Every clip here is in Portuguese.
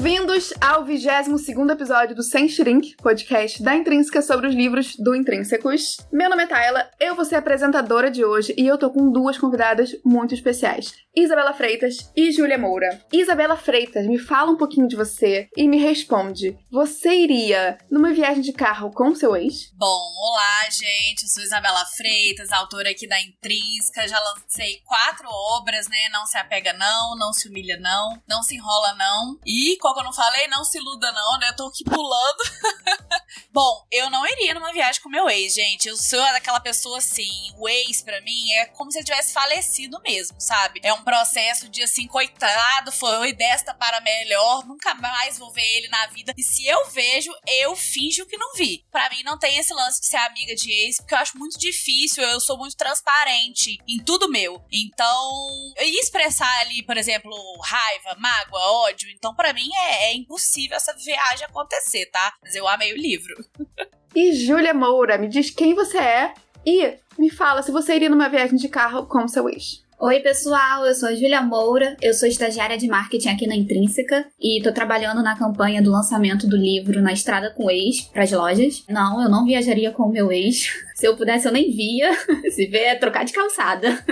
Bem-vindos ao 22º episódio do Sem Shrink, podcast da Intrínseca sobre os livros do Intrínsecos. Meu nome é Tayla, eu vou ser a apresentadora de hoje e eu tô com duas convidadas muito especiais, Isabela Freitas e Júlia Moura. Isabela Freitas, me fala um pouquinho de você e me responde, você iria numa viagem de carro com seu ex? Bom, olá gente, eu sou Isabela Freitas, autora aqui da Intrínseca, já lancei 4 obras, né, Não se apega não se humilha não se enrola não, e como eu não falei, não se iluda não, né, eu tô aqui pulando. Bom, eu não iria numa viagem com meu ex, gente, eu sou daquela pessoa assim, o ex pra mim é como se ele tivesse falecido mesmo, sabe? É um processo de assim, coitado, foi desta para melhor, nunca mais vou ver ele na vida, e se eu vejo, eu finjo que não vi. Pra mim não tem esse lance de ser amiga de ex, porque eu acho muito difícil, eu sou muito transparente em tudo meu, então, eu ia expressar ali, por exemplo, raiva, mágoa, ódio, então pra mim é impossível essa viagem acontecer, tá? Mas eu amei o livro. E Júlia Moura, me diz quem você é e me fala se você iria numa viagem de carro com seu ex. Oi pessoal, eu sou a Júlia Moura, eu sou estagiária de marketing aqui na Intrínseca e tô trabalhando na campanha do lançamento do livro Na Estrada com o Ex pras lojas. Não, eu não viajaria com o meu ex. Se eu pudesse eu nem via, se vê é trocar de calçada.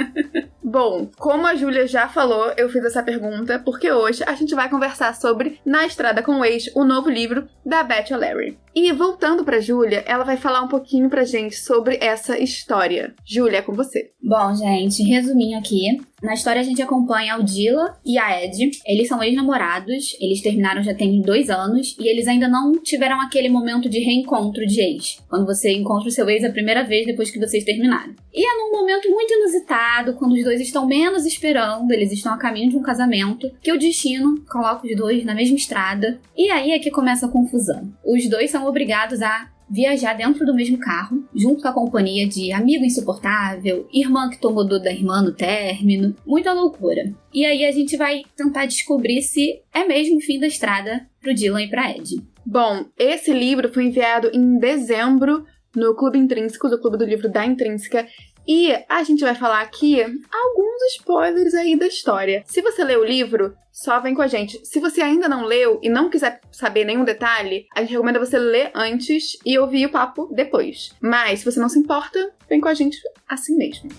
Bom, como a Júlia já falou, eu fiz essa pergunta porque hoje a gente vai conversar sobre Na Estrada com o Ex, o novo livro da Beth O'Leary. E voltando pra Júlia, ela vai falar um pouquinho pra gente sobre essa história. Júlia, é com você. Bom, gente, resuminho aqui. Na história a gente acompanha o Dylan e a Ed. Eles são ex-namorados, eles terminaram já tem 2 anos e eles ainda não tiveram aquele momento de reencontro de ex. Quando você encontra o seu ex a primeira vez depois que vocês terminaram. E é num momento muito inusitado, quando os dois estão menos esperando, eles estão a caminho de um casamento, que o destino coloca os dois na mesma estrada. E aí é que começa a confusão. Os dois são obrigados a viajar dentro do mesmo carro, junto com a companhia de amigo insuportável, irmã que tomou dor da irmã no término, muita loucura. E aí a gente vai tentar descobrir se é mesmo o fim da estrada pro Dylan e pra Ed. Bom, esse livro foi enviado em dezembro no Clube Intrínseco, do Clube do Livro da Intrínseca, e a gente vai falar aqui alguns spoilers aí da história. Se você leu o livro, só vem com a gente. Se você ainda não leu e não quiser saber nenhum detalhe, a gente recomenda você ler antes e ouvir o papo depois. Mas, se você não se importa, vem com a gente assim mesmo.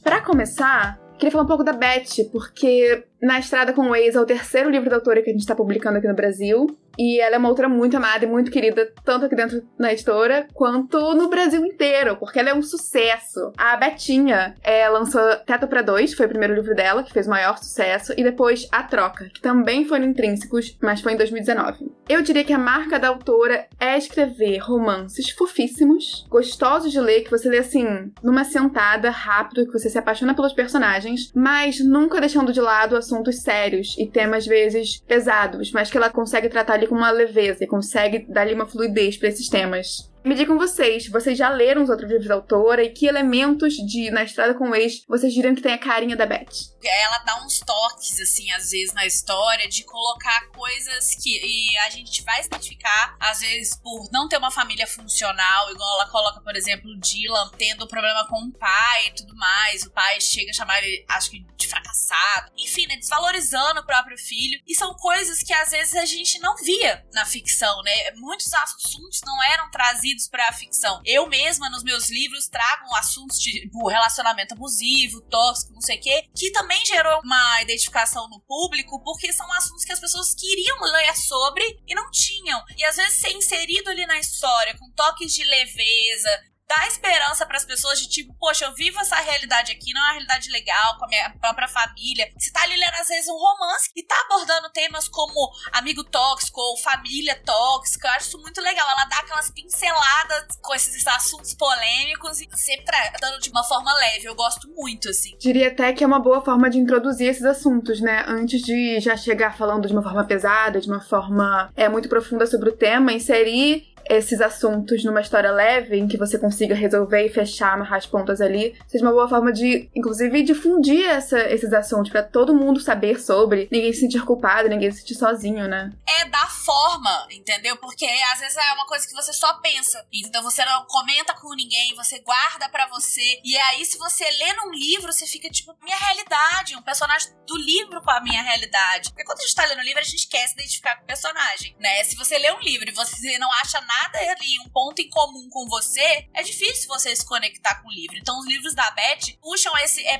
Pra começar, queria falar um pouco da Beth, porque Na Estrada com o Ex é o 3º livro da autora que a gente tá publicando aqui no Brasil. E ela é uma autora muito amada e muito querida, tanto aqui dentro na editora, quanto no Brasil inteiro, porque ela é um sucesso. A Betinha lançou Teto pra 2, foi o primeiro livro dela, que fez o maior sucesso, e depois A Troca, que também foi no Intrínsecos, mas foi em 2019. Eu diria que a marca da autora é escrever romances fofíssimos, gostosos de ler, que você lê assim, numa sentada, rápido, que você se apaixona pelos personagens, mas nunca deixando de lado assuntos sérios e temas, às vezes, pesados, mas que ela consegue tratar ali com uma leveza e consegue dar ali uma fluidez para esses temas. Me digam vocês já leram os outros livros da autora e que elementos de Na Estrada com o Ex vocês diriam que tem a carinha da Beth? Ela dá uns toques, assim, às vezes na história, de colocar coisas que a gente vai se identificar, às vezes por não ter uma família funcional, igual ela coloca, por exemplo, o Dylan tendo problema com o pai e tudo mais, o pai chega a chamar ele, acho que de fracassado, enfim, né, desvalorizando o próprio filho, e são coisas que às vezes a gente não via na ficção, né, muitos assuntos não eram trazidos para a ficção. Eu mesma, nos meus livros, trago assuntos de relacionamento abusivo, tóxico, não sei o quê, que também gerou uma identificação no público, porque são assuntos que as pessoas queriam ler sobre e não tinham. E às vezes ser inserido ali na história, com toques de leveza, dá esperança para as pessoas de tipo, poxa, eu vivo essa realidade aqui, não é uma realidade legal, com a minha própria família. Você tá ali lendo, às vezes, um romance e tá abordando temas como amigo tóxico ou família tóxica. Eu acho isso muito legal. Ela dá aquelas pinceladas com esses assuntos polêmicos e sempre tratando de uma forma leve. Eu gosto muito, assim. Diria até que é uma boa forma de introduzir esses assuntos, né? Antes de já chegar falando de uma forma pesada, de uma forma muito profunda sobre o tema, inserir esses assuntos numa história leve, em que você consiga resolver e fechar, amarrar as pontas ali, seja uma boa forma de, inclusive, difundir esses assuntos pra todo mundo saber sobre, ninguém se sentir culpado, ninguém se sentir sozinho, né? É da forma, entendeu? Porque às vezes é uma coisa que você só pensa, então você não comenta com ninguém, você guarda pra você, e aí se você lê num livro, você fica tipo, minha realidade, um personagem do livro com a minha realidade. Porque quando a gente tá lendo um livro, a gente quer se identificar com o personagem, né? Se você lê um livro e você não acha nada ali, um ponto em comum com você, é difícil você se conectar com o livro. Então os livros da Beth puxam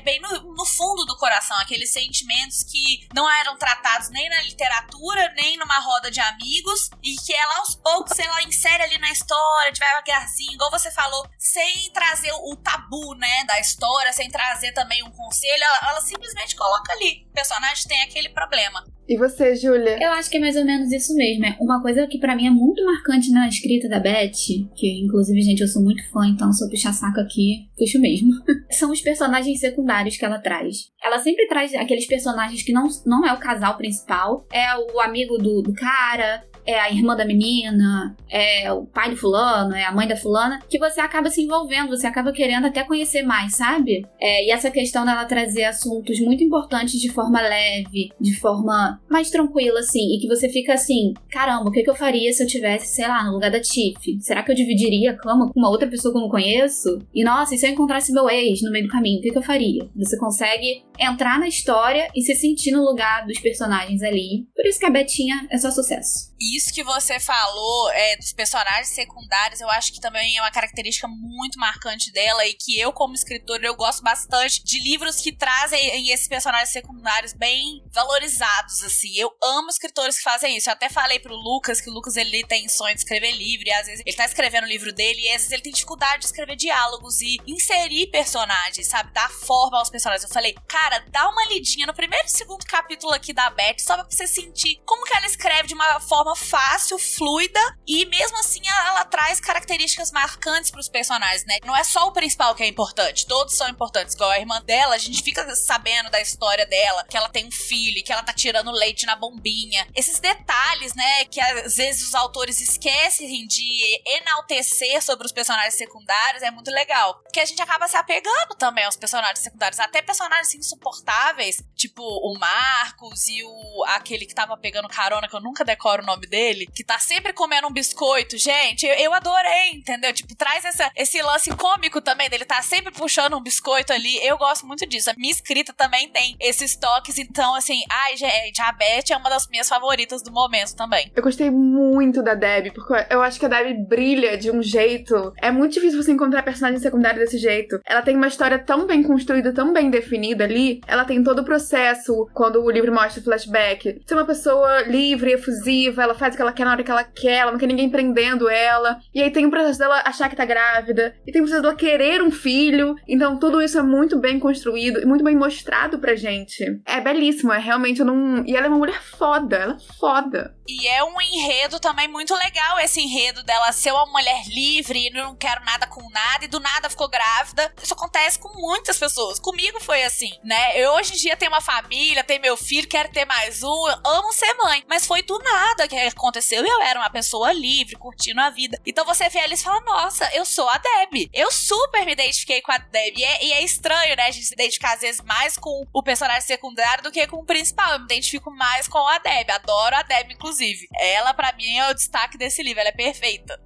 bem no fundo do coração, aqueles sentimentos que não eram tratados nem na literatura, nem numa roda de amigos, e que ela aos poucos, ela insere ali na história, devagarzinho, igual você falou, sem trazer o tabu, né, da história, sem trazer também um conselho, ela simplesmente coloca ali. O personagem tem aquele problema. E você, Júlia? Eu acho que é mais ou menos isso mesmo. É uma coisa que pra mim é muito marcante na escrita da Beth, que inclusive, gente, eu sou muito fã, então se eu puxar saco aqui, puxo mesmo. São os personagens secundários que ela traz. Ela sempre traz aqueles personagens que não é o casal principal, é o amigo do cara, é a irmã da menina, é o pai do fulano, é a mãe da fulana, que você acaba se envolvendo, você acaba querendo até conhecer mais, sabe? E essa questão dela trazer assuntos muito importantes de forma leve, de forma mais tranquila, assim, e que você fica assim, caramba, o que eu faria se eu tivesse, sei lá, no lugar da Tiff? Será que eu dividiria a cama com uma outra pessoa que eu não conheço? E nossa, e se eu encontrasse meu ex no meio do caminho, o que eu faria? Você consegue entrar na história e se sentir no lugar dos personagens ali. Por isso que a Betinha é só sucesso. Isso que você falou dos personagens secundários, eu acho que também é uma característica muito marcante dela e que eu, como escritora, eu gosto bastante de livros que trazem esses personagens secundários bem valorizados, assim. Eu amo escritores que fazem isso. Eu até falei pro Lucas que o Lucas, ele tem sonho de escrever livro e às vezes ele tá escrevendo o livro dele e às vezes ele tem dificuldade de escrever diálogos e inserir personagens, sabe? Dar forma aos personagens. Eu falei, cara, dá uma lidinha no primeiro e segundo capítulo aqui da Beth, só pra você sentir como que ela escreve de uma forma fácil, fluida, e mesmo assim ela traz características marcantes pros personagens, né? Não é só o principal que é importante, todos são importantes, igual a irmã dela, a gente fica sabendo da história dela, que ela tem um filho, que ela tá tirando leite na bombinha. Esses detalhes, né, que às vezes os autores esquecem de enaltecer sobre os personagens secundários, é muito legal. Porque a gente acaba se apegando também aos personagens secundários, até personagens insuportáveis, tipo o Marcos e aquele que tava pegando carona, que eu nunca decoro o nome dele, que tá sempre comendo um biscoito. Gente, eu adorei, entendeu? Tipo, traz esse lance cômico também dele, tá sempre puxando um biscoito ali. Eu gosto muito disso. A minha escrita também tem esses toques, então, assim, ai, gente, a Beth é uma das minhas favoritas do momento também. Eu gostei muito da Debbie, porque eu acho que a Debbie brilha de um jeito... É muito difícil você encontrar personagem secundário desse jeito. Ela tem uma história tão bem construída, tão bem definida ali. Ela tem todo o processo, quando o livro mostra o flashback. Ser uma pessoa livre, efusiva, ela faz o que ela quer na hora que ela não quer ninguém prendendo ela. E aí tem o processo dela achar que tá grávida, e tem o processo dela querer um filho. Então tudo isso é muito bem construído e muito bem mostrado pra gente. É belíssimo, é realmente E ela é uma mulher foda, ela é foda. E é um enredo também muito legal, esse enredo dela ser uma mulher livre, não quero nada com nada, e do nada ficou grávida. Isso acontece com muitas pessoas. Comigo foi assim, né? Eu hoje em dia tenho uma família, tenho meu filho, quero ter mais um, eu amo ser mãe. Mas foi do nada que aconteceu e eu era uma pessoa livre, curtindo a vida. Então você vê eles e fala, nossa, eu sou a Debbie. Eu super me identifiquei com a Debbie. E é estranho, né, a gente se identificar às vezes mais com o personagem secundário do que com o principal. Eu me identifico mais com a Debbie. Adoro a Debbie, inclusive. Ela, pra mim, é o destaque desse livro. Ela é perfeita.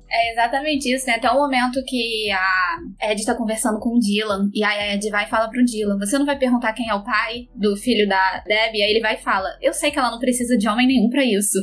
É exatamente isso, né? Até o momento que a Ed tá conversando com o Dylan, e a Ed vai e fala pro Dylan, você não vai perguntar quem é o pai do filho da Debbie? Aí ele vai e fala, eu sei que ela não precisa de homem nenhum pra isso.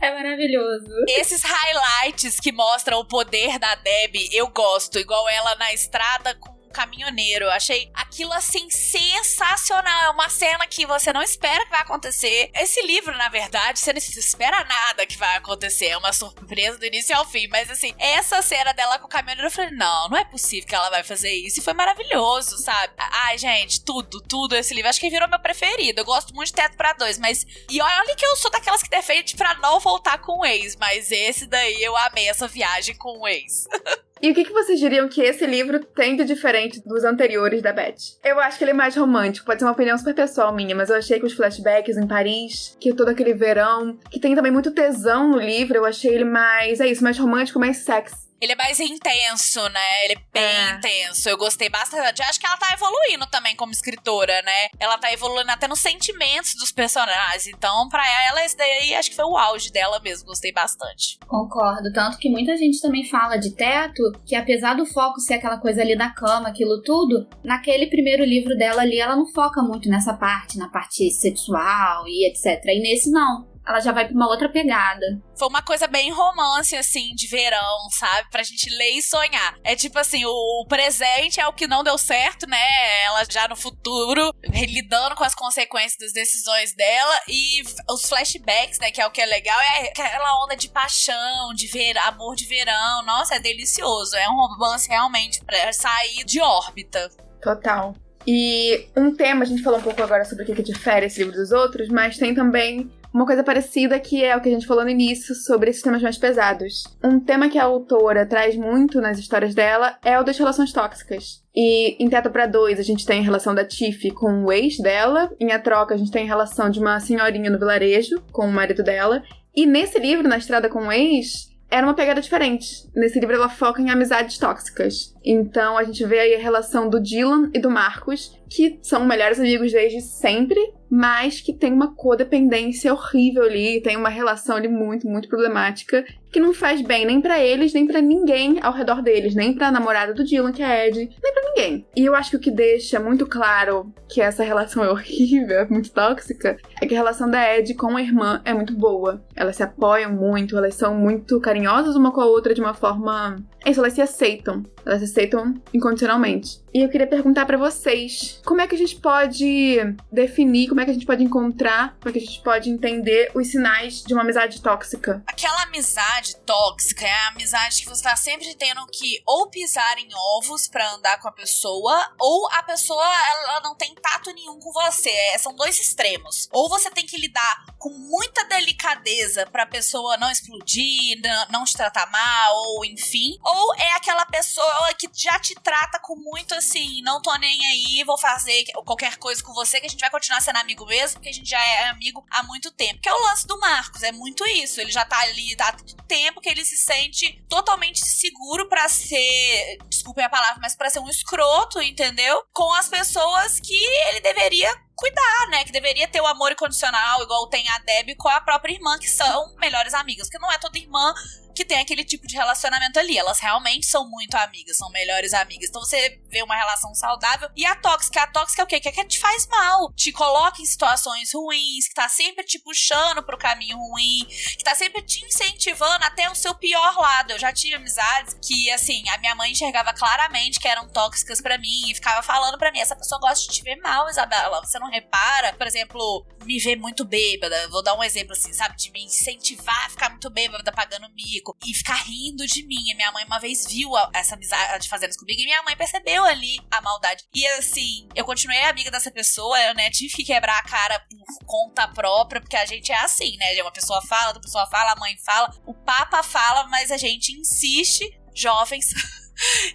É maravilhoso. Esses highlights que mostram o poder da Debbie, eu gosto. Igual ela na estrada com caminhoneiro. Eu achei aquilo assim sensacional. É uma cena que você não espera que vai acontecer. Esse livro, na verdade, você não espera nada que vai acontecer. É uma surpresa do início ao fim. Mas assim, essa cena dela com o caminhoneiro, eu falei, não é possível que ela vai fazer isso. E foi maravilhoso, sabe? Ai, gente, tudo esse livro. Acho que virou meu preferido. Eu gosto muito de Teto pra Dois, mas... E olha que eu sou daquelas que defende pra não voltar com o ex. Mas esse daí, eu amei essa viagem com o ex. E o que vocês diriam que esse livro tem de diferente dos anteriores da Beth? Juliette. Eu acho que ele é mais romântico, pode ser uma opinião super pessoal minha, mas eu achei que os flashbacks em Paris, que todo aquele verão, que tem também muito tesão no livro, eu achei ele mais, mais romântico, mais sexy. Ele é mais intenso, né? Ele é bem intenso. Eu gostei bastante. Acho que ela tá evoluindo também como escritora, né? Ela tá evoluindo até nos sentimentos dos personagens. Então, pra ela, esse daí acho que foi o auge dela mesmo. Gostei bastante. Concordo. Tanto que muita gente também fala de Teto, que apesar do foco ser aquela coisa ali da cama, aquilo tudo, naquele primeiro livro dela ali, ela não foca muito nessa parte, na parte sexual e etc. E nesse não. Ela já vai pra uma outra pegada. Foi uma coisa bem romance, assim, de verão, sabe? Pra gente ler e sonhar. É tipo assim, o presente é o que não deu certo, né? Ela já no futuro, lidando com as consequências das decisões dela. E os flashbacks, né? Que é o que é legal. É aquela onda de paixão, de amor de verão. Nossa, é delicioso. É um romance realmente pra sair de órbita. Total. E um tema, a gente falou um pouco agora sobre o que difere esse livro dos outros, mas tem também uma coisa parecida que é o que a gente falou no início sobre esses temas mais pesados. Um tema que a autora traz muito nas histórias dela é o das relações tóxicas. E em Teto pra Dois a gente tem a relação da Tiffy com o ex dela. Em A Troca a gente tem a relação de uma senhorinha no vilarejo com o marido dela. E nesse livro, Na Estrada com o Ex, era uma pegada diferente. Nesse livro ela foca em amizades tóxicas. Então a gente vê aí a relação do Dylan e do Marcos, que são melhores amigos desde sempre, mas que tem uma codependência horrível ali, tem uma relação ali muito, muito problemática, que não faz bem nem pra eles, nem pra ninguém ao redor deles, nem pra namorada do Dylan, que é a Ed, nem pra ninguém. E eu acho que o que deixa muito claro que essa relação é horrível, é muito tóxica, é que a relação da Ed com a irmã é muito boa. Elas se apoiam muito, elas são muito carinhosas uma com a outra de uma forma... elas se aceitam. Elas se aceitam incondicionalmente. E eu queria perguntar pra vocês, como é que a gente pode definir, como é que a gente pode encontrar, como é que a gente pode entender os sinais de uma amizade tóxica? Aquela amizade tóxica é a amizade que você tá sempre tendo que ou pisar em ovos pra andar com a pessoa, ou a pessoa, ela não tem tato nenhum com você. São dois extremos. Ou você tem que lidar com muita delicadeza pra pessoa não explodir, não te tratar mal, ou enfim. Ou é aquela pessoa que já te trata com muito assim, não tô nem aí, vou fazer qualquer coisa com você, que a gente vai continuar sendo amigo mesmo, porque a gente já é amigo há muito tempo. Que é o lance do Marcos, é muito isso. Ele já tá ali há tanto tempo que ele se sente totalmente seguro pra ser, desculpem a palavra, mas pra ser um escroto, entendeu? Com as pessoas que ele deveria cuidar, né? Que deveria ter o amor incondicional, igual tem a Debbie com a própria irmã, que são melhores amigas. Porque não é toda irmã que tem aquele tipo de relacionamento ali. Elas realmente são muito amigas, são melhores amigas. Então você vê uma relação saudável. E a tóxica é o quê? Que te faz mal. Te coloca em situações ruins, que tá sempre te puxando pro caminho ruim, que tá sempre te incentivando até o seu pior lado. Eu já tive amizades que, assim, a minha mãe enxergava claramente que eram tóxicas pra mim e ficava falando pra mim, essa pessoa gosta de te ver mal, Isabela. Você não repara? Por exemplo, me ver muito bêbada. Vou dar um exemplo assim, sabe? De me incentivar a ficar muito bêbada, pagando mico. E ficar rindo de mim. E minha mãe uma vez viu essa amizade fazendo isso comigo. E minha mãe percebeu ali a maldade. E assim, eu continuei amiga dessa pessoa. Eu, né, tive que quebrar a cara por conta própria. Porque a gente é assim, né? Uma pessoa fala, outra pessoa fala, a mãe fala. O papa fala, mas a gente insiste. Jovens...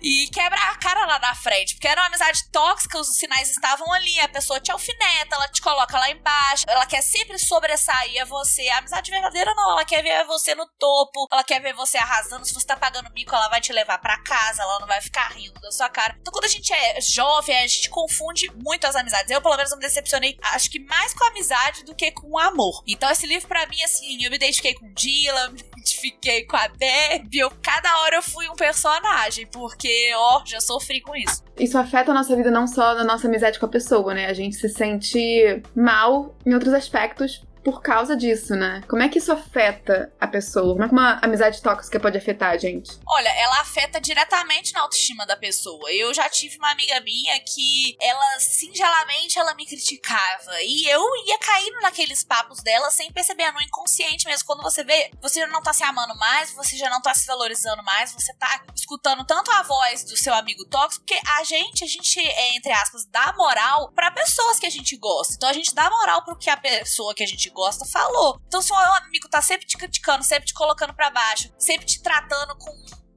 e quebra a cara lá na frente, porque era uma amizade tóxica, os sinais estavam ali, a pessoa te alfineta, ela te coloca lá embaixo, ela quer sempre sobressair a você. A amizade verdadeira não, ela quer ver você no topo, ela quer ver você arrasando. Se você tá pagando mico, ela vai te levar pra casa, ela não vai ficar rindo da sua cara. Então quando a gente é jovem, a gente confunde muito as amizades. Eu pelo menos me decepcionei, acho que mais com a amizade do que com o amor. Então esse livro pra mim, assim, eu me identifiquei com o Dylan, me identifiquei com a Debbie, cada hora eu fui um personagem, porque, já sofri com isso. Isso afeta a nossa vida não só na nossa amizade com a pessoa, né? A gente se sente mal em outros aspectos por causa disso, né? Como é que isso afeta a pessoa? Como é que uma amizade tóxica pode afetar a gente? Olha, ela afeta diretamente na autoestima da pessoa. Eu já tive uma amiga minha que ela, singelamente, ela me criticava. E eu ia caindo naqueles papos dela sem perceber, no inconsciente mesmo. Quando você vê, você já não tá se amando mais, você já não tá se valorizando mais, você tá escutando tanto a voz do seu amigo tóxico, porque a gente, entre aspas, dá moral pra pessoas que a gente gosta. Então a gente dá moral pro que a pessoa que a gente gosta falou. Então se um amigo tá sempre te criticando, sempre te colocando pra baixo, sempre te tratando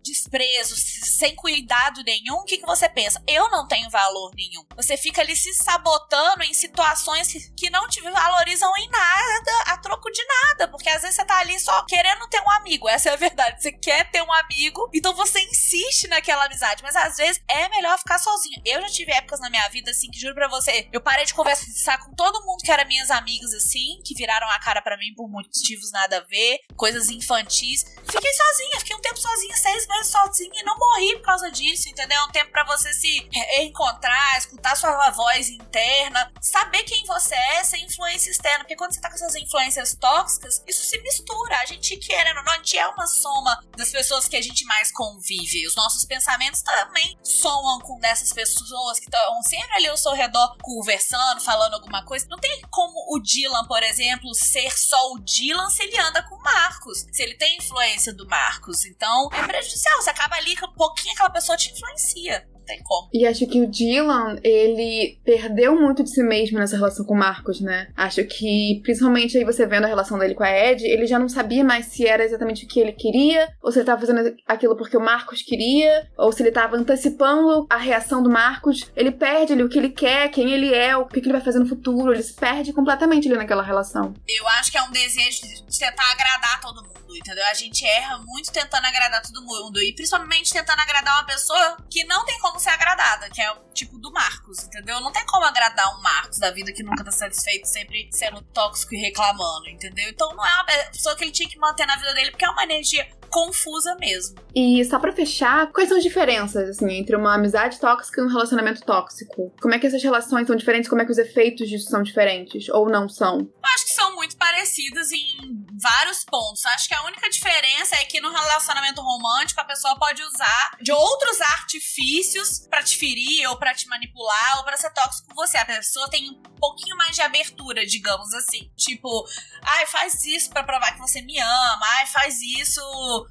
desprezo, sem cuidado nenhum, o que você pensa? Eu não tenho valor nenhum. Você fica ali se sabotando em situações que não te valorizam em nada, a troco de nada, porque às vezes você tá ali só querendo ter um amigo, essa é a verdade, você quer ter um amigo, então você insiste naquela amizade, mas às vezes é melhor ficar sozinho. Eu já tive épocas na minha vida, assim, que juro pra você, eu parei de conversar com todo mundo que era minhas amigas, assim, que viraram a cara pra mim por motivos nada a ver, coisas infantis. Fiquei sozinha, fiquei um tempo sozinha, 6 meses sozinha e não morri por causa disso, entendeu? É um tempo pra você se reencontrar, escutar sua voz interna, saber quem você é sem influência externa, porque quando você tá com essas influências tóxicas, isso se mistura. A gente, querendo ou não, a gente é uma soma das pessoas que a gente mais convive. Os nossos pensamentos também somam com dessas pessoas que estão sempre ali ao seu redor, conversando, falando alguma coisa. Não tem como o Dylan, por exemplo, ser só o Dylan se ele anda com o Marcos, se ele tem influência do Marcos. Então, é prejudicial. Você acaba ali com um pouquinho, aquela pessoa te influencia. Tem como. E acho que o Dylan, ele perdeu muito de si mesmo nessa relação com o Marcos, né? Acho que, principalmente aí você vendo a relação dele com a Ed, ele já não sabia mais se era exatamente o que ele queria, ou se ele tava fazendo aquilo porque o Marcos queria, ou se ele tava antecipando a reação do Marcos. Ele perde ali o que ele quer, quem ele é, o que ele vai fazer no futuro. Ele se perde completamente ali naquela relação. Eu acho que é um desejo de tentar agradar todo mundo, entendeu? A gente erra muito tentando agradar todo mundo, e principalmente tentando agradar uma pessoa que não tem como ser agradada, que é o tipo do Marcos, entendeu? Não tem como agradar um Marcos da vida que nunca tá satisfeito, sempre sendo tóxico e reclamando, entendeu? Então não é uma pessoa que ele tinha que manter na vida dele, porque é uma energia confusa mesmo. E só pra fechar, quais são as diferenças, assim, entre uma amizade tóxica e um relacionamento tóxico? Como é que essas relações são diferentes? Como é que os efeitos disso são diferentes? Ou não são? Eu acho que são muito parecidas em vários pontos. Acho que a única diferença é que no relacionamento romântico a pessoa pode usar de outros artifícios pra te ferir, ou pra te manipular, ou pra ser tóxico com você. A pessoa tem um pouquinho mais de abertura, digamos assim. Tipo, ai, faz isso pra provar que você me ama. Ai, faz isso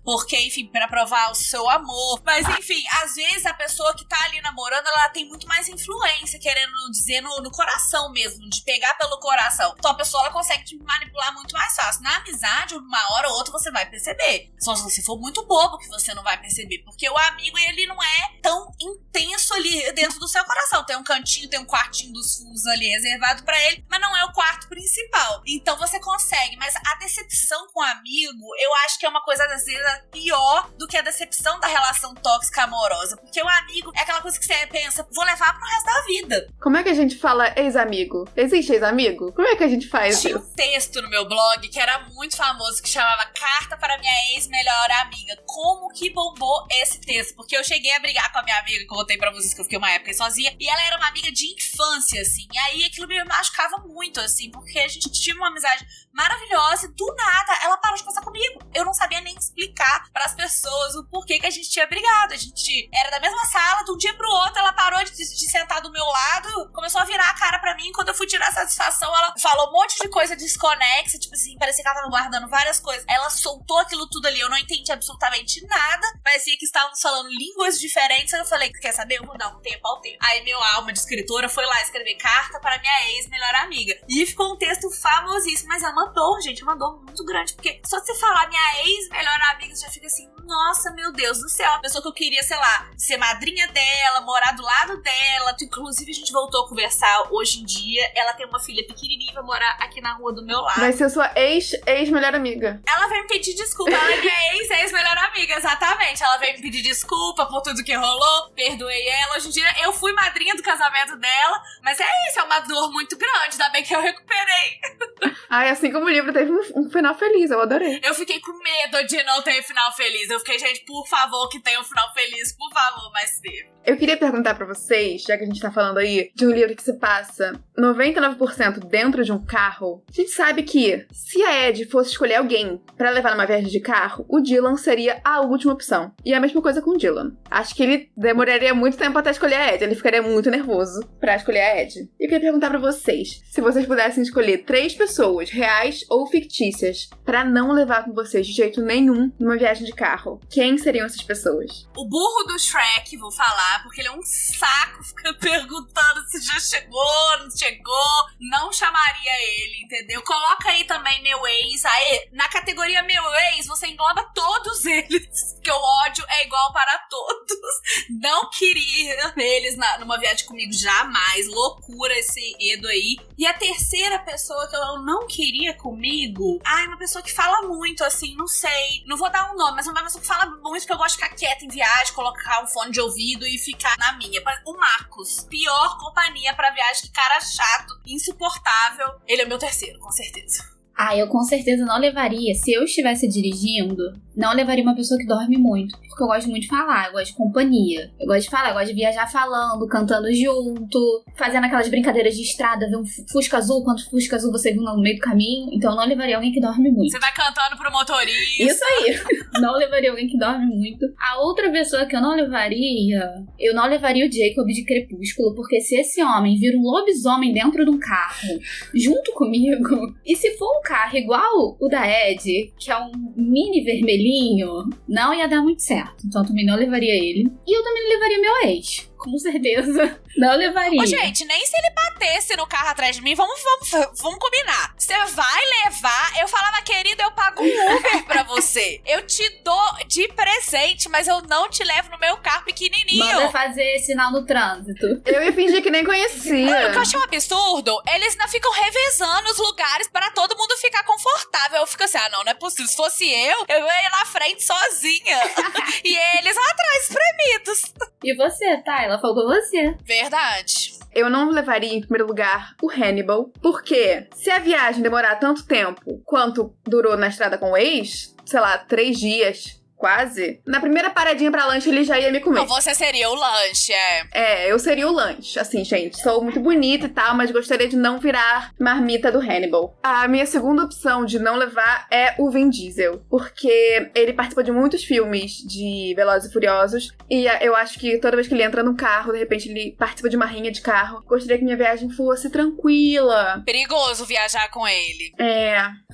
porque, enfim, pra provar o seu amor. Mas, enfim, às vezes a pessoa que tá ali namorando, ela tem muito mais influência, querendo dizer no coração mesmo, de pegar pelo coração. Então a pessoa, ela consegue te manipular muito mais fácil. Na amizade, uma hora ou outra você vai perceber. Só se você for muito bobo que você não vai perceber. Porque o amigo, ele não é tão intenso ali dentro do seu coração. Tem um cantinho, tem um quartinho dos fundos ali reservado pra ele, mas não é o quarto principal. Então você consegue. Mas a decepção com o amigo, eu acho que é uma coisa, às vezes, pior do que a decepção da relação tóxica amorosa. Porque o amigo é aquela coisa que você pensa, vou levar pro resto da vida. Como é que a gente fala ex-amigo? Existe ex-amigo? Como é que a gente faz Tinha isso? um texto no meu blog que era muito famoso, que chamava Carta para minha ex-melhor amiga. Como que bombou esse texto? Porque eu cheguei a brigar com a minha amiga, que eu contei pra vocês que eu fiquei uma época sozinha, e ela era uma amiga de infância, assim. E aí aquilo me machucava muito, assim, porque a gente tinha uma amizade maravilhosa e do nada ela parou de conversar comigo. Eu não sabia nem explicar pras pessoas o porquê que a gente tinha brigado. A gente era da mesma sala, de um dia pro outro ela parou de sentar do meu lado, começou a virar a cara pra mim. Quando eu fui tirar a satisfação, ela falou um monte de coisa desconexa, tipo assim, parecia que ela tava guardando várias coisas. Ela soltou aquilo tudo ali, eu não entendi absolutamente nada, parecia que estávamos falando línguas diferentes. Aí eu falei, quer saber? Eu vou dar um tempo ao tempo. Aí meu alma de escritora foi lá escrever Carta para minha ex-melhor amiga. E ficou um texto famosíssimo, mas ela mandou, gente, mandou muito grande, porque só de você falar minha ex-melhor amiga, você já fica assim, nossa, meu Deus do céu, a pessoa que eu queria, sei lá, ser madrinha dela, morar do lado dela. Inclusive a gente voltou a conversar hoje em dia. Ela tem uma filha pequenininha, vai morar aqui na rua do meu lado. Vai ser sua ex-melhor amiga. Ela veio me pedir desculpa, ela é minha ex-melhor amiga, exatamente. Ela veio me pedir desculpa por tudo que rolou, perdoei ela. Hoje em dia eu fui madrinha do casamento dela, mas é isso, é uma dor muito grande, ainda bem que eu recuperei. Ai, assim como o livro teve um final feliz, eu adorei. Eu fiquei com medo de não ter final feliz. Eu fiquei, gente, por favor, que tenha um final feliz, por favor, mas teve. Eu queria perguntar pra vocês, já que a gente tá falando aí de um livro que se passa 99% dentro de um carro, a gente sabe que se a Ed fosse escolher alguém pra levar numa viagem de carro, o Dylan seria a última opção. E a mesma coisa com o Dylan. Acho que ele demoraria muito tempo até escolher a Ed, ele ficaria muito nervoso pra escolher a Ed. E eu queria perguntar pra vocês, se vocês pudessem escolher 3 pessoas pessoas, reais ou fictícias, pra não levar com vocês de jeito nenhum numa viagem de carro, quem seriam essas pessoas? O burro do Shrek, vou falar, porque ele é um saco, fica perguntando se já chegou, não chegou. Não chamaria ele, entendeu? Coloca aí também meu ex. Aí, na categoria meu ex, você engloba todos eles, porque o ódio é igual para todos. Não queria eles numa viagem comigo, jamais. Loucura esse Edo aí. E a terceira pessoa que eu não queria comigo, uma pessoa que fala muito, assim, não sei. Não vou dar um nome, mas é uma pessoa que fala muito, que eu gosto de ficar quieta em viagem, colocar um fone de ouvido e ficar na minha. O Marcos, pior companhia pra viagem, que cara chato, insuportável. Ele é o meu terceiro, com certeza. Eu com certeza não levaria, se eu estivesse dirigindo, não levaria uma pessoa que dorme muito. Porque eu gosto muito de falar, eu gosto de companhia. Eu gosto de falar, eu gosto de viajar falando, cantando junto, fazendo aquelas brincadeiras de estrada, ver um Fusca Azul, quanto Fusca Azul você viu no meio do caminho. Então eu não levaria alguém que dorme muito. Você vai cantando pro motorista. Isso aí. Não levaria alguém que dorme muito. A outra pessoa que eu não levaria o Jacob de Crepúsculo, porque se esse homem vira um lobisomem dentro de um carro, junto comigo, e se for um carro igual o da Ed, que é um mini vermelhinho, não ia dar muito certo. Então eu também não levaria ele. E eu também não levaria meu ex. Com certeza. Não levaria. Ô, gente, nem se ele batesse no carro atrás de mim, vamos combinar. Você vai levar, eu falava, querida, eu pago um Uber pra você. Eu te dou de presente, mas eu não te levo no meu carro pequenininho. Manda fazer sinal no trânsito. Eu ia fingir que nem conhecia. O que eu achei um absurdo, eles ainda ficam revezando os lugares pra todo mundo ficar confortável. Eu fico assim, não é possível. Se fosse eu ia na frente sozinha. E eles lá atrás, espremidos. E você, Tayla? Faltou você. Verdade. Eu não levaria, em primeiro lugar, o Hannibal, porque se a viagem demorar tanto tempo quanto durou na estrada com o ex, sei lá, 3 dias, quase, na primeira paradinha pra lanche ele já ia me comer. Não, você seria o lanche, eu seria o lanche. Assim, gente, sou muito bonita e tal, mas gostaria de não virar marmita do Hannibal. A minha segunda opção de não levar é o Vin Diesel, porque ele participa de muitos filmes de Velozes e Furiosos, e eu acho que toda vez que ele entra no carro, de repente ele participa de uma rinha de carro. Gostaria que minha viagem fosse tranquila. Perigoso viajar com ele.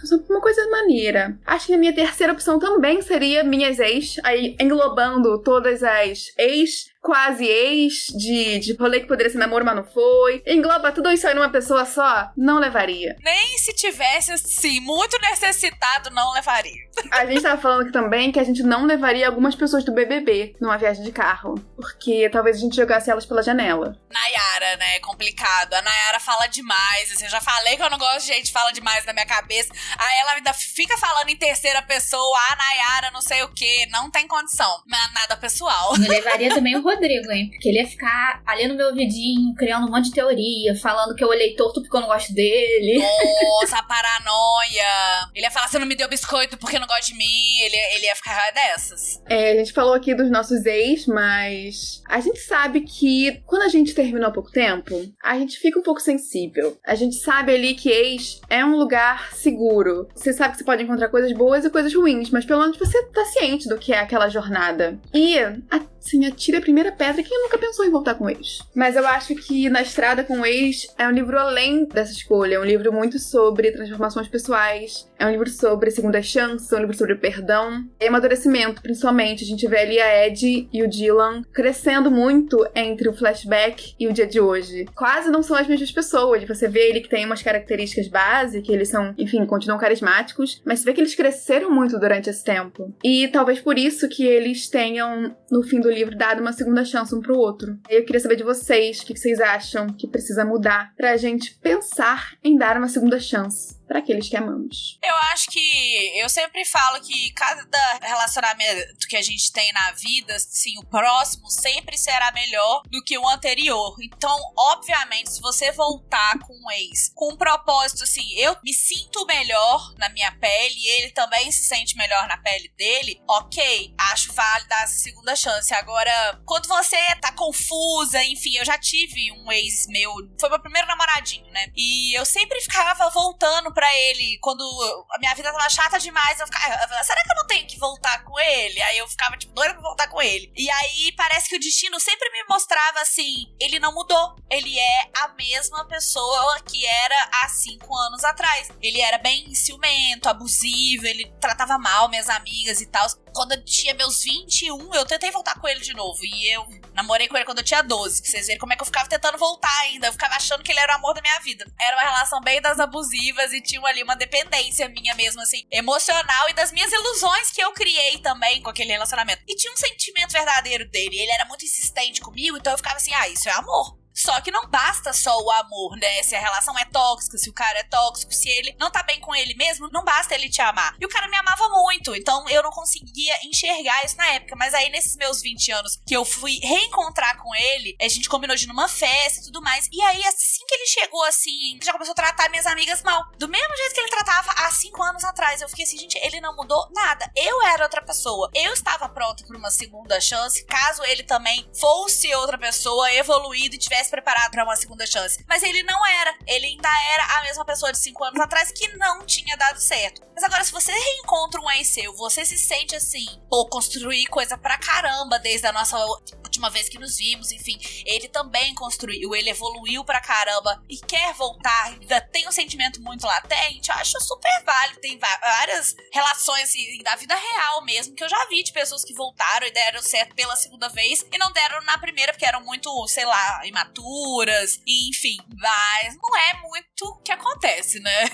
Fosse uma coisa maneira. Acho que a minha terceira opção também seria minhas ex, aí englobando todas as ex, quase ex, de rolê que poderia ser namoro, mas não foi. Engloba tudo isso aí numa pessoa só, não levaria. Nem se tivesse, assim, muito necessitado, não levaria. A gente tava falando aqui também que a gente não levaria algumas pessoas do BBB numa viagem de carro, porque talvez a gente jogasse elas pela janela. Nayara, né, é complicado. A Nayara fala demais, assim, eu já falei que eu não gosto de gente que fala demais na minha cabeça. Aí ela ainda fica falando em terceira pessoa, Nayara, não sei o quê, não tem condição. Nada pessoal. Eu levaria também o Rodrigo, hein, porque ele ia ficar ali no meu ouvidinho, criando um monte de teoria, falando que eu olhei torto porque eu não gosto dele. Nossa, a paranoia. Ele ia falar, você não me deu biscoito porque não gosta de mim. Ele ia ficar dessas. A gente falou aqui dos nossos ex, mas a gente sabe que quando a gente terminou há pouco tempo, a gente fica um pouco sensível. A gente sabe ali que ex é um lugar seguro. Você sabe que você pode encontrar coisas boas e coisas ruins, mas pelo menos você tá ciente do que é aquela jornada. E, assim, atira a primeira pedra, quem nunca pensou em voltar com o ex. Mas eu acho que Na Estrada com o Ex é um livro além dessa escolha. É um livro muito sobre transformações pessoais. É um livro sobre segundas chances, é um livro sobre perdão e amadurecimento, principalmente. A gente vê ali a Ed e o Dylan crescendo muito entre o flashback e o dia de hoje. Quase não são as mesmas pessoas. Você vê ele que tem umas características base, que eles são, enfim, continuam carismáticos, mas você vê que eles cresceram muito durante esse tempo. E talvez por isso que eles tenham, no fim do livro, dado uma segunda chance um pro outro. Eu queria saber de vocês, o que vocês acham que precisa mudar pra gente pensar em dar uma segunda chance para aqueles que amamos. Eu acho que eu sempre falo que cada relacionamento que a gente tem na vida, assim, o próximo sempre será melhor do que o anterior. Então, obviamente, se você voltar com um ex com um propósito, assim, eu me sinto melhor na minha pele e ele também se sente melhor na pele dele, ok, acho válido dar essa segunda chance. Agora, quando você tá confusa, enfim, eu já tive um ex meu, foi meu primeiro namoradinho, né? E eu sempre ficava voltando falando pra ele, quando a minha vida tava chata demais, eu ficava, será que eu não tenho que voltar com ele? Aí eu ficava, tipo, doida pra voltar com ele. E aí parece que o destino sempre me mostrava assim, ele não mudou. Ele é a mesma pessoa que era há 5 anos atrás. Ele era bem ciumento, abusivo, ele tratava mal minhas amigas e tal. Quando eu tinha meus 21, eu tentei voltar com ele de novo. E eu namorei com ele quando eu tinha 12. Pra vocês verem como é que eu ficava tentando voltar ainda. Eu ficava achando que ele era o amor da minha vida. Era uma relação bem das abusivas e tinha ali uma dependência minha mesmo, assim, emocional e das minhas ilusões que eu criei também com aquele relacionamento. E tinha um sentimento verdadeiro dele. Ele era muito insistente comigo, então eu ficava assim, isso é amor. Só que não basta só o amor, né? Se a relação é tóxica, se o cara é tóxico, se ele não tá bem com ele mesmo, não basta ele te amar. E o cara me amava muito, então eu não conseguia enxergar isso na época. Mas aí, nesses meus 20 anos, que eu fui reencontrar com ele, a gente combinou de ir numa festa e tudo mais. E aí, assim que ele chegou, assim, já começou a tratar minhas amigas mal. Do mesmo jeito que ele tratava há 5 anos atrás. Eu fiquei assim, gente, ele não mudou nada. Eu era outra pessoa. Eu estava pronta por uma segunda chance, caso ele também fosse outra pessoa, evoluído e tivesse preparado pra uma segunda chance. Mas ele não era. Ele ainda era a mesma pessoa de 5 anos atrás que não tinha dado certo. Mas agora, se você reencontra um ex seu, você se sente assim, construir coisa pra caramba desde a nossa última vez que nos vimos, enfim, ele também construiu, ele evoluiu pra caramba e quer voltar, ainda tem um sentimento muito latente, eu acho super válido. Tem várias relações assim, da vida real mesmo, que eu já vi de pessoas que voltaram e deram certo pela segunda vez e não deram na primeira, porque eram muito, sei lá, imaturas, e, enfim, mas não é muito o que acontece, né?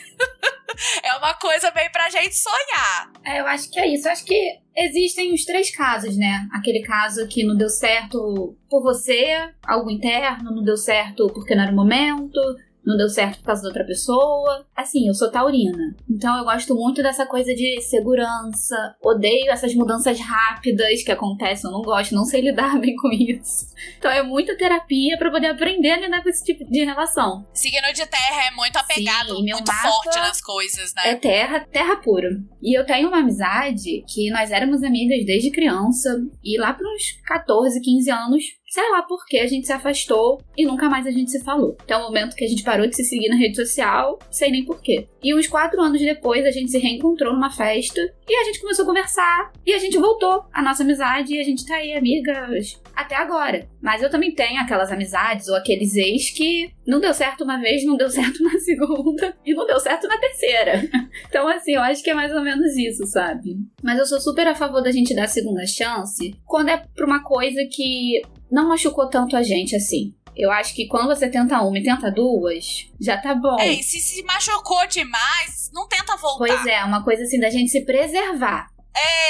É uma coisa bem pra gente sonhar. Eu acho que é isso. Eu acho que existem os 3 casos, né? Aquele caso que não deu certo por você, algo interno, não deu certo porque não era o momento, não deu certo por causa da outra pessoa. Assim, eu sou taurina, então eu gosto muito dessa coisa de segurança, odeio essas mudanças rápidas que acontecem, eu não gosto, não sei lidar bem com isso. Então é muita terapia pra poder aprender a lidar com esse tipo de relação. Signo de terra é muito apegado, sim, muito forte nas coisas, né? É terra pura. E eu tenho uma amizade que nós éramos amigas desde criança, e lá pros 14, 15 anos, sei lá por que a gente se afastou e nunca mais a gente se falou. Até o momento que a gente parou de se seguir na rede social, sei nem por quê. E uns 4 anos depois a gente se reencontrou numa festa e a gente começou a conversar e a gente voltou a nossa amizade e a gente tá aí, amigas, até agora. Mas eu também tenho aquelas amizades ou aqueles ex que não deu certo uma vez, não deu certo na segunda e não deu certo na terceira. Então assim, eu acho que é mais ou menos isso, sabe? Mas eu sou super a favor da gente dar a segunda chance quando é pra uma coisa que não machucou tanto a gente assim. Eu acho que quando você tenta uma e tenta 2, já tá bom. E se machucou demais, não tenta voltar. Pois é, uma coisa assim da gente se preservar.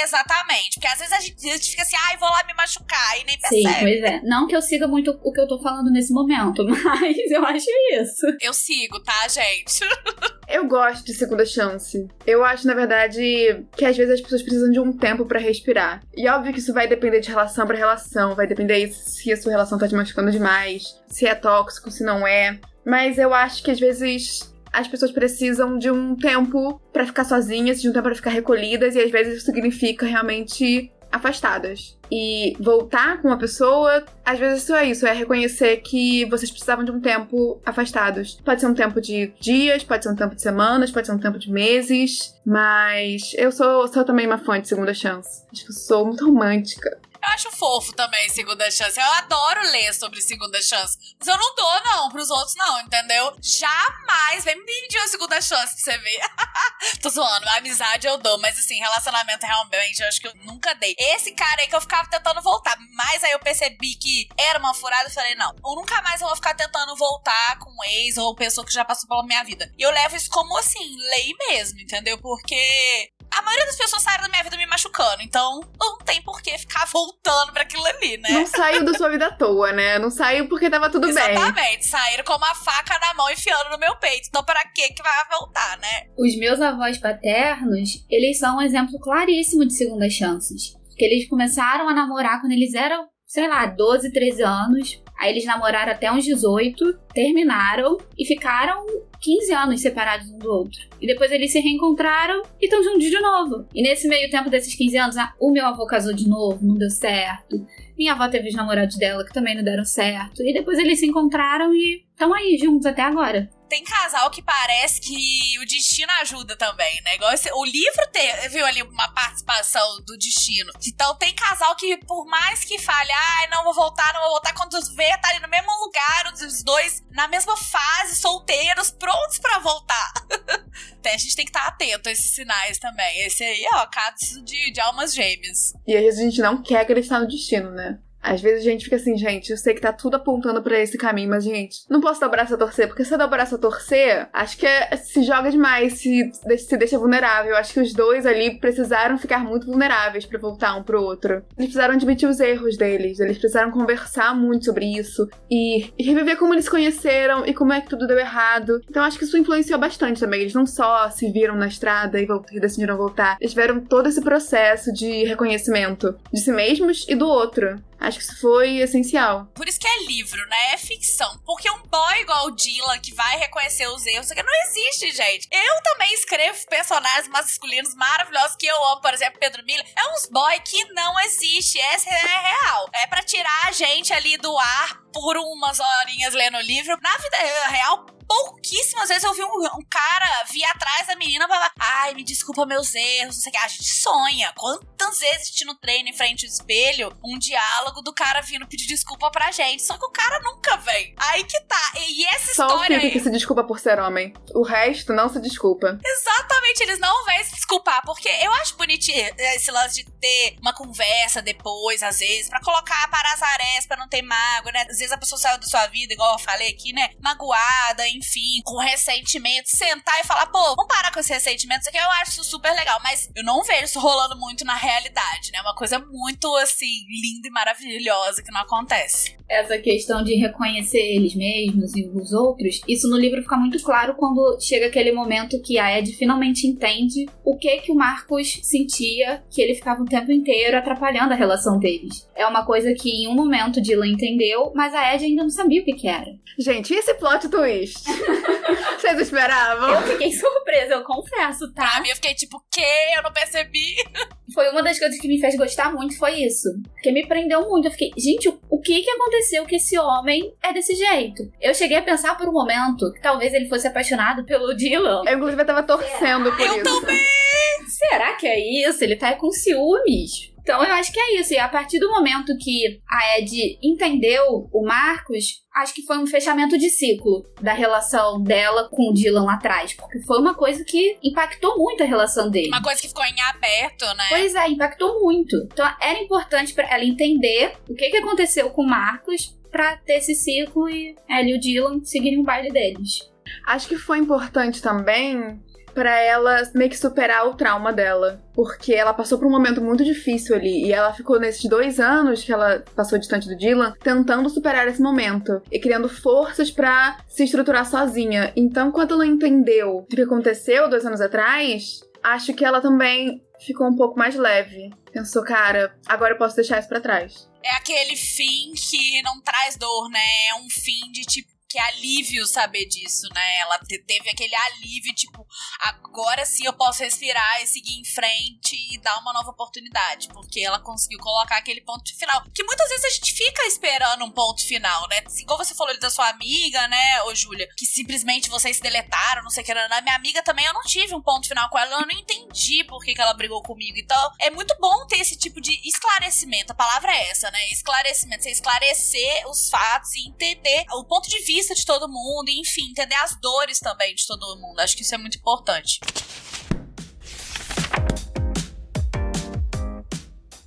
Exatamente. Porque às vezes a gente fica assim, vou lá me machucar e nem percebe. Sim, pois é. Não que eu siga muito o que eu tô falando nesse momento, mas eu acho isso. Eu sigo, tá, gente? Eu gosto de segunda chance. Eu acho, na verdade, que às vezes as pessoas precisam de um tempo pra respirar. E óbvio que isso vai depender de relação pra relação, vai depender se a sua relação tá te machucando demais, se é tóxico, se não é. Mas eu acho que às vezes as pessoas precisam de um tempo pra ficar sozinhas, de um tempo pra ficar recolhidas, e às vezes isso significa realmente afastadas. E voltar com uma pessoa, às vezes isso é reconhecer que vocês precisavam de um tempo afastados. Pode ser um tempo de dias, pode ser um tempo de semanas, pode ser um tempo de meses, mas eu sou também uma fã de segunda chance. Acho que eu sou muito romântica. Eu acho fofo também segunda chance. Eu adoro ler sobre segunda chance. Mas eu não dou, não, pros outros, não, entendeu? Jamais vem me pedir uma segunda chance pra você ver. Tô zoando. A amizade eu dou, mas assim, relacionamento realmente eu acho que eu nunca dei. Esse cara aí que eu ficava tentando voltar, mas aí eu percebi que era uma furada e falei, não, eu nunca mais vou ficar tentando voltar com um ex ou pessoa que já passou pela minha vida. E eu levo isso como assim, lei mesmo, entendeu? Porque a maioria das pessoas saíram da minha vida me machucando, então não tem por que ficar voltando pra aquilo ali, né? Não saiu da sua vida à toa, né? Não saiu porque tava tudo bem. Exatamente, saíram com uma faca na mão enfiando no meu peito, então pra que vai voltar, né? Os meus avós paternos, eles são um exemplo claríssimo de segundas chances. Porque eles começaram a namorar quando eles eram, sei lá, 12, 13 anos. Aí eles namoraram até uns 18, terminaram e ficaram 15 anos separados um do outro. E depois eles se reencontraram e estão juntos de novo. E nesse meio tempo desses 15 anos, o meu avô casou de novo, não deu certo. Minha avó teve os namorados dela que também não deram certo. E depois eles se encontraram e estão aí juntos até agora. tem casal que parece que o destino ajuda também, né? Igual o livro teve ali uma participação do destino. Então tem casal que, por mais que fale, não vou voltar, quando vê, tá ali no mesmo lugar, os dois na mesma fase, solteiros, prontos pra voltar. Até a gente tem que estar atento a esses sinais também. Esse aí é o caso de almas gêmeas. E às vezes a gente não quer acreditar no destino, né? Às vezes a gente fica assim, gente, eu sei que tá tudo apontando pra esse caminho, mas, gente, não posso dar o braço a torcer, porque se eu dar o braço a torcer, acho que se joga demais, se deixa vulnerável. Acho que os dois ali precisaram ficar muito vulneráveis pra voltar um pro outro. Eles precisaram admitir os erros deles, eles precisaram conversar muito sobre isso e reviver como eles se conheceram e como é que tudo deu errado. Então acho que isso influenciou bastante também. Eles não só se viram na estrada e decidiram voltar, eles tiveram todo esse processo de reconhecimento de si mesmos e do outro. Acho que isso foi essencial. Por isso que é livro, né? É ficção. Porque um boy igual o Dylan, que vai reconhecer os erros, que não existe, gente. Eu também escrevo personagens masculinos maravilhosos que eu amo, por exemplo, Pedro Miller. É uns boy que não existe. Essa é real. É pra tirar a gente ali do ar por umas horinhas lendo o livro. Na vida real, pouquíssimas vezes eu vi um cara vir atrás da menina e falar: ai, me desculpa meus erros, não sei o que. A gente sonha. Quantas vezes a gente não treina em frente ao espelho um diálogo do cara vindo pedir desculpa pra gente? Só que o cara nunca vem. Aí que tá. E essa só história. Só o Fiuk que se desculpa por ser homem. O resto não se desculpa. Exatamente, eles não vêm se desculpar. Porque eu acho bonitinho esse lance de ter uma conversa depois, às vezes, pra colocar para as arestas, pra não ter mágoa, né? Às vezes a pessoa saiu da sua vida, igual eu falei aqui, né? Magoada, enfim, com ressentimento, sentar e falar, pô, vamos parar com esse ressentimento, isso aqui eu acho isso super legal, mas eu não vejo isso rolando muito na realidade, né? Uma coisa muito, assim, linda e maravilhosa que não acontece. Essa questão de reconhecer eles mesmos e os outros, isso no livro fica muito claro quando chega aquele momento que a Ed finalmente entende o que o Marcus sentia, que ele ficava o tempo inteiro atrapalhando a relação deles. É uma coisa que em um momento Dylan entendeu, mas a Ed ainda não sabia o que era. Gente, e esse plot twist? Vocês esperavam? Eu fiquei surpresa, eu confesso, tá? Pra mim, eu fiquei tipo, que? Eu não percebi. Foi uma das coisas que me fez gostar muito, foi isso. Porque me prendeu muito. Eu fiquei, gente, o que aconteceu que esse homem é desse jeito? Eu cheguei a pensar por um momento que talvez ele fosse apaixonado pelo Dylan. Eu, inclusive, tava torcendo por isso. Eu também! Será que é isso? Ele tá com ciúmes. Então eu acho que é isso. E a partir do momento que a Ed entendeu o Marcus, acho que foi um fechamento de ciclo da relação dela com o Dylan lá atrás. Porque foi uma coisa que impactou muito a relação dele. Uma coisa que ficou em aberto, né? Pois é, impactou muito. Então era importante pra ela entender o que aconteceu com o Marcus pra ter esse ciclo e ela e o Dylan seguirem o baile deles. Acho que foi importante também pra ela meio que superar o trauma dela. Porque ela passou por um momento muito difícil ali. E ela ficou nesses 2 anos que ela passou distante do Dylan, tentando superar esse momento. E criando forças pra se estruturar sozinha. Então, quando ela entendeu o que aconteceu 2 anos atrás, acho que ela também ficou um pouco mais leve. Pensou, cara, agora eu posso deixar isso pra trás. É aquele fim que não traz dor, né? É um fim de tipo, que alívio saber disso, né? Ela teve aquele alívio, tipo, agora sim eu posso respirar e seguir em frente e dar uma nova oportunidade, porque ela conseguiu colocar aquele ponto final, que muitas vezes a gente fica esperando um ponto final, né? Igual você falou ali da sua amiga, né, ô Júlia, que simplesmente vocês se deletaram, não sei o que, na minha amiga também eu não tive um ponto final com ela, eu não entendi por que ela brigou comigo, então é muito bom ter esse tipo de esclarecimento, a palavra é essa, né? Esclarecimento, você esclarecer os fatos e entender o ponto de vista de todo mundo, e, enfim, entender as dores também de todo mundo. Acho que isso é muito importante.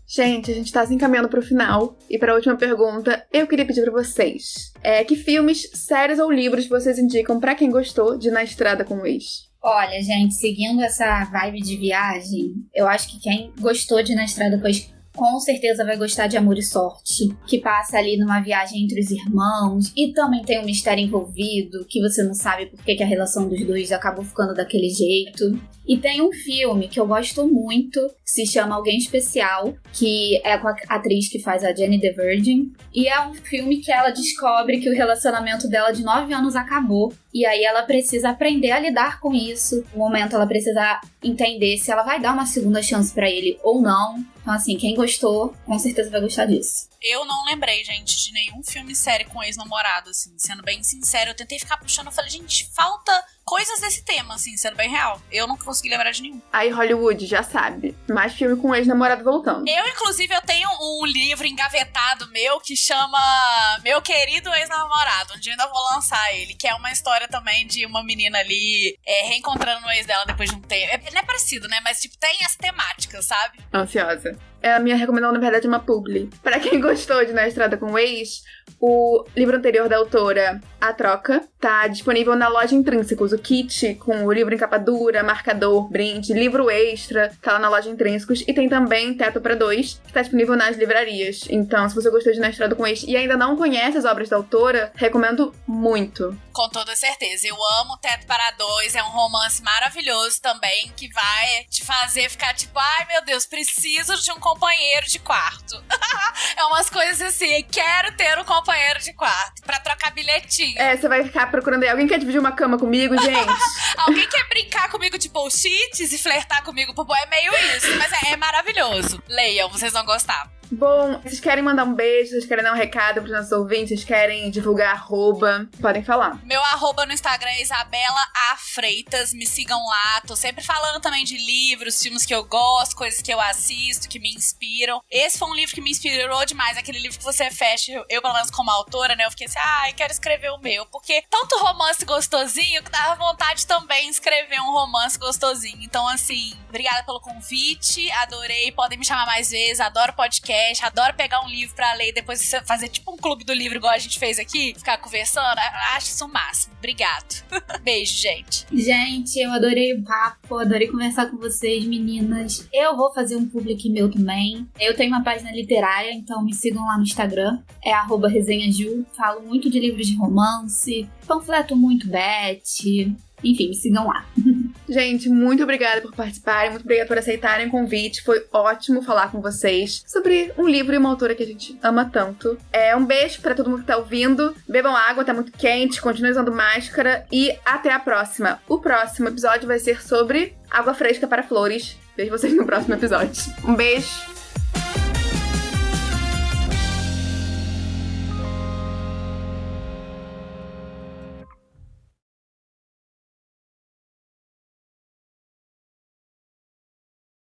Gente, a gente tá se encaminhando pro final. E pra última pergunta, eu queria pedir pra vocês. Que filmes, séries ou livros vocês indicam pra quem gostou de Na Estrada com o Ex? Olha, gente, seguindo essa vibe de viagem, eu acho que quem gostou de Na Estrada com o Ex com certeza vai gostar de Amor e Sorte, que passa ali numa viagem entre os irmãos e também tem um mistério envolvido, que você não sabe por que a relação dos dois acabou ficando daquele jeito. E tem um filme que eu gosto muito, que se chama Alguém Especial, que é com a atriz que faz a Jenny the Virgin, e é um filme que ela descobre que o relacionamento dela de 9 anos acabou, e aí ela precisa aprender a lidar com isso. No momento ela precisa entender se ela vai dar uma segunda chance pra ele ou não. Então, assim, quem gostou, com certeza vai gostar disso. Eu não lembrei, gente, de nenhum filme série com ex-namorado, assim. Sendo bem sincero, eu tentei ficar puxando, eu falei, gente, falta coisas desse tema, assim, sendo bem real. Eu não consegui lembrar de nenhum. Aí Hollywood, já sabe, mais filme com ex-namorado voltando. Inclusive, eu tenho um livro engavetado meu que chama Meu Querido Ex-Namorado, onde eu ainda vou lançar ele, que é uma história também de uma menina ali reencontrando o ex dela depois de um tempo. Não é parecido, né? Mas, tipo, tem as temáticas, sabe? Ansiosa. A minha recomendação, na verdade, é uma publi. Pra quem gostou de Na Estrada com o Ex, o livro anterior da autora, A Troca, tá disponível na loja Intrínsecos. O kit com o livro em capa dura, marcador, brinde, livro extra, tá lá na loja Intrínsecos. E tem também Teto pra Dois, que tá disponível nas livrarias. Então, se você gostou de Na Estrada com o Ex e ainda não conhece as obras da autora, recomendo muito. Com toda certeza. Eu amo Teto para Dois. É um romance maravilhoso também, que vai te fazer ficar tipo, ai meu Deus, preciso de um companheiro de quarto. É umas coisas assim, quero ter um companheiro de quarto pra trocar bilhetinho. Você vai ficar procurando aí, alguém quer dividir uma cama comigo, gente? Alguém quer brincar comigo de bullshits e flertar comigo? É meio isso, mas é maravilhoso. Leiam, vocês vão gostar. Bom, vocês querem mandar um beijo, vocês querem dar um recado pros nossos ouvintes, vocês querem divulgar arroba, podem falar. Meu arroba no Instagram é Isabela A. Freitas, me sigam lá, tô sempre falando também de livros, filmes que eu gosto, coisas que eu assisto, que me inspiram. Esse foi um livro que me inspirou demais, aquele livro que você fecha, eu pelo menos como autora, né, eu fiquei assim, quero escrever o meu, porque tanto romance gostosinho que dava vontade também de escrever um romance gostosinho. Então assim, obrigada pelo convite, adorei, podem me chamar mais vezes, adoro podcast, adoro pegar um livro pra ler e depois fazer tipo um clube do livro igual a gente fez aqui, ficar conversando, acho isso o máximo. Obrigado. Beijo, gente. Gente, eu adorei o papo, adorei conversar com vocês, meninas. Eu vou fazer um public meu também. Eu tenho uma página literária, então me sigam lá no Instagram, é @resenhaju. Falo muito de livros de romance, panfleto muito Beth, enfim, me sigam lá. Gente, muito obrigada por participarem, muito obrigada por aceitarem o convite. Foi ótimo falar com vocês sobre um livro e uma autora que a gente ama tanto. Um beijo pra todo mundo que tá ouvindo. Bebam água, tá muito quente, continuem usando máscara e até a próxima. O próximo episódio vai ser sobre água fresca para flores. Vejo vocês no próximo episódio. Um beijo.